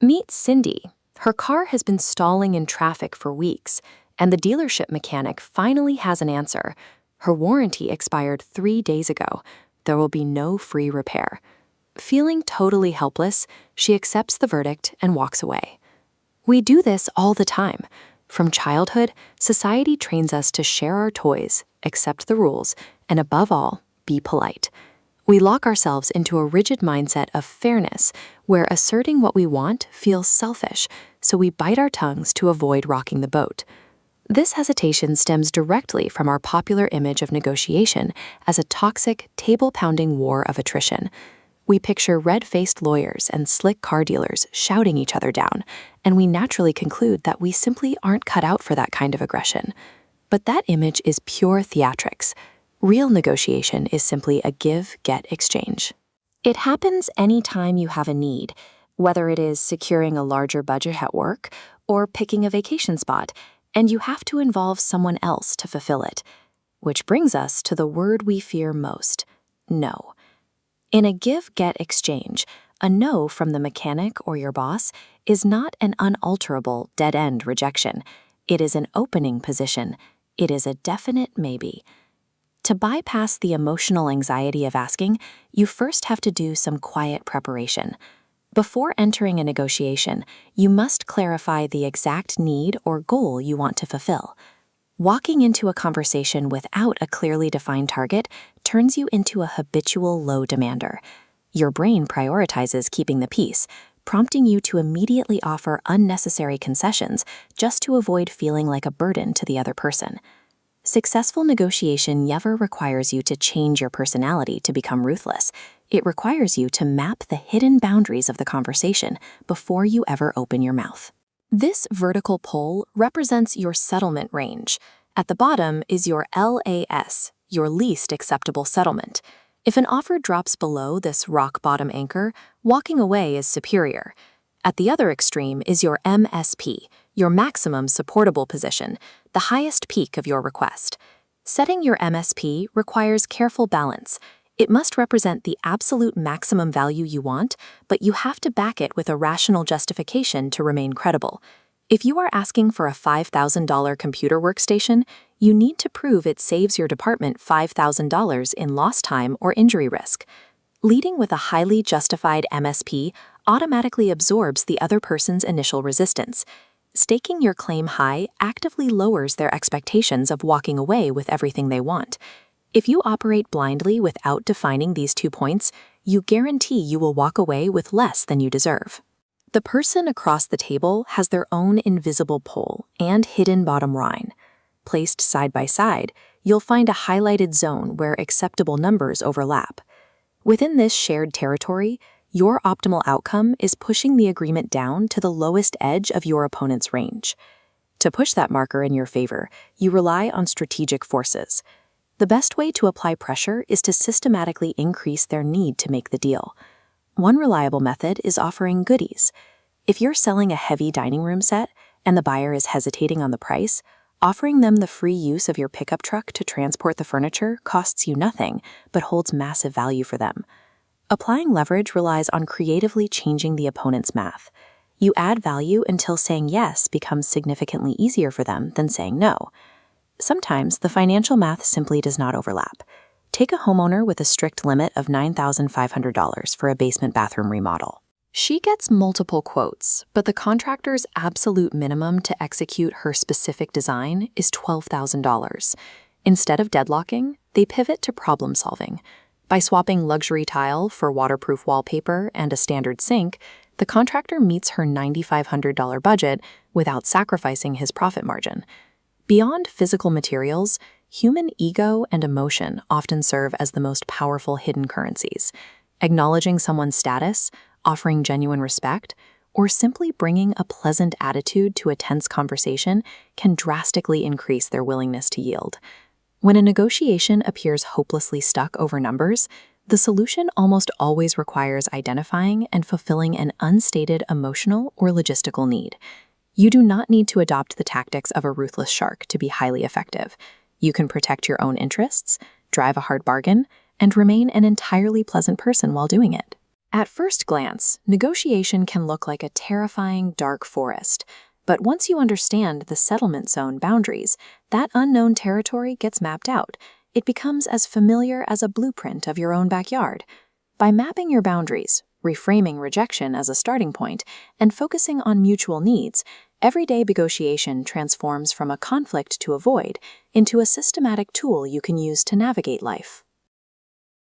Meet Cindy. Her car has been stalling in traffic for weeks, and the dealership mechanic finally has an answer. Her warranty expired 3 days ago. There will be no free repair. Feeling totally helpless, she accepts the verdict and walks away. We do this all the time. From childhood, society trains us to share our toys, accept the rules, and above all, be polite. We lock ourselves into a rigid mindset of fairness, where asserting what we want feels selfish, so we bite our tongues to avoid rocking the boat. This hesitation stems directly from our popular image of negotiation as a toxic, table-pounding war of attrition. We picture red-faced lawyers and slick car dealers shouting each other down, and we naturally conclude that we simply aren't cut out for that kind of aggression. But that image is pure theatrics. Real negotiation is simply a give-get-exchange. It happens anytime you have a need, whether it is securing a larger budget at work or picking a vacation spot, and you have to involve someone else to fulfill it. Which brings us to the word we fear most: no. In a give-get-exchange, a no from the mechanic or your boss is not an unalterable dead-end rejection. It is an opening position. It is a definite maybe. To bypass the emotional anxiety of asking, you first have to do some quiet preparation. Before entering a negotiation, you must clarify the exact need or goal you want to fulfill. Walking into a conversation without a clearly defined target turns you into a habitual low demander. Your brain prioritizes keeping the peace, prompting you to immediately offer unnecessary concessions just to avoid feeling like a burden to the other person. Successful negotiation never requires you to change your personality to become ruthless. It requires you to map the hidden boundaries of the conversation before you ever open your mouth. This vertical pole represents your settlement range. At the bottom is your LAS, your least acceptable settlement. If an offer drops below this rock-bottom anchor, walking away is superior. At the other extreme is your MSP, your maximum supportable position, the highest peak of your request. Setting your MSP requires careful balance. It must represent the absolute maximum value you want, but you have to back it with a rational justification to remain credible. If you are asking for a $5,000 computer workstation, you need to prove it saves your department $5,000 in lost time or injury risk. Leading with a highly justified MSP automatically absorbs the other person's initial resistance. Staking your claim high actively lowers their expectations of walking away with everything they want. If you operate blindly without defining these 2 points, you guarantee you will walk away with less than you deserve. The person across the table has their own invisible pole and hidden bottom line. Placed side by side, you'll find a highlighted zone where acceptable numbers overlap. Within this shared territory, your optimal outcome is pushing the agreement down to the lowest edge of your opponent's range. To push that marker in your favor, you rely on strategic forces. The best way to apply pressure is to systematically increase their need to make the deal. One reliable method is offering goodies. If you're selling a heavy dining room set and the buyer is hesitating on the price, offering them the free use of your pickup truck to transport the furniture costs you nothing, but holds massive value for them. Applying leverage relies on creatively changing the opponent's math. You add value until saying yes becomes significantly easier for them than saying no. Sometimes the financial math simply does not overlap. Take a homeowner with a strict limit of $9,500 for a basement bathroom remodel. She gets multiple quotes, but the contractor's absolute minimum to execute her specific design is $12,000. Instead of deadlocking, they pivot to problem solving. By swapping luxury tile for waterproof wallpaper and a standard sink, the contractor meets her $9,500 budget without sacrificing his profit margin. Beyond physical materials, human ego and emotion often serve as the most powerful hidden currencies. Acknowledging someone's status, offering genuine respect, or simply bringing a pleasant attitude to a tense conversation can drastically increase their willingness to yield. When a negotiation appears hopelessly stuck over numbers, the solution almost always requires identifying and fulfilling an unstated emotional or logistical need. You do not need to adopt the tactics of a ruthless shark to be highly effective. You can protect your own interests, drive a hard bargain, and remain an entirely pleasant person while doing it. At first glance, negotiation can look like a terrifying dark forest. But once you understand the settlement zone boundaries, that unknown territory gets mapped out. It becomes as familiar as a blueprint of your own backyard. By mapping your boundaries, reframing rejection as a starting point, and focusing on mutual needs, everyday negotiation transforms from a conflict to avoid into a systematic tool you can use to navigate life.